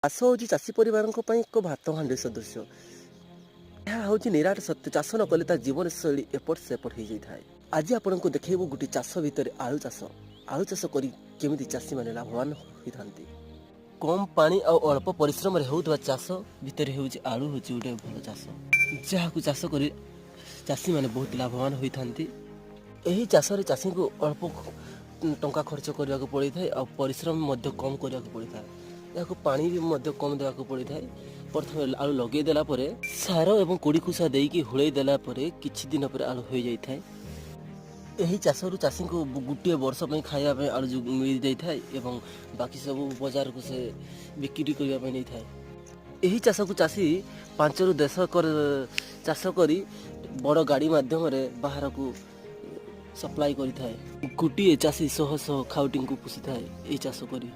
ଚାଷ ହେଉଛି ଚାଷୀ ପରିବାରଙ୍କ ପାଇଁ ଏକ ଭାତ ହାଣ୍ଡି ସଦୃଶ୍ୟ। ଏହା ହେଉଛି ନିରାଟ ସତ୍ୟ। ଚାଷ ନ କଲେ ତା ଜୀବନଶୈଳୀ ଏପଟ ସେପଟ ହୋଇଯାଇଥାଏ। ଆଜି ଆପଣଙ୍କୁ ଦେଖାଇବୁ ଗୋଟିଏ ଚାଷ ଭିତରେ ଆଳୁ ଚାଷ। ଆଳୁ ଚାଷ କରି କେମିତି ଚାଷୀମାନେ ଲାଭବାନ ହୋଇଥାନ୍ତି। କମ୍ ପାଣି ଆଉ ଅଳ୍ପ ପରିଶ୍ରମରେ ହେଉଥିବା ଚାଷ ଭିତରେ ହେଉଛି ଆଳୁ ହେଉଛି ଗୋଟେ ଭଲ ଚାଷ, ଯାହାକୁ ଚାଷ କରି ଚାଷୀମାନେ ବହୁତ ଲାଭବାନ ହୋଇଥାନ୍ତି। ଏହି ଚାଷରେ ଚାଷୀଙ୍କୁ ଅଳ୍ପ ଟଙ୍କା ଖର୍ଚ୍ଚ କରିବାକୁ ପଡ଼ିଥାଏ ଆଉ ପରିଶ୍ରମ ମଧ୍ୟ କମ୍ କରିବାକୁ ପଡ଼ିଥାଏ। ଏହାକୁ ପାଣି ବି ମଧ୍ୟ କମ୍ ଦେବାକୁ ପଡ଼ିଥାଏ। ପ୍ରଥମେ ଆଳୁ ଲଗାଇ ଦେଲା ପରେ ସାର ଏବଂ କୋଡ଼ି ଖୁସା ଦେଇକି ହୁଳେଇ ଦେଲା ପରେ କିଛି ଦିନ ପରେ ଆଳୁ ହୋଇଯାଇଥାଏ। ଏହି ଚାଷରୁ ଚାଷୀଙ୍କୁ ଗୋଟିଏ ବର୍ଷ ପାଇଁ ଖାଇବା ପାଇଁ ଆଳୁ ମିଳିଯାଇଥାଏ ଏବଂ ବାକି ସବୁ ବଜାରକୁ ସେ ବିକ୍ରି କରିବା ପାଇଁ ନେଇଥାଏ। ଏହି ଚାଷକୁ ଚାଷୀ 5ରୁ 10 ଏକର ଚାଷ କରି ବଡ଼ ଗାଡ଼ି ମାଧ୍ୟମରେ ବାହାରକୁ ସପ୍ଲାଏ କରିଥାଏ। ଗୋଟିଏ ଚାଷୀ ଶହ ଶହ ଖାଉଟିଙ୍କୁ ପୋଷିଥାଏ ଏହି ଚାଷ କରି।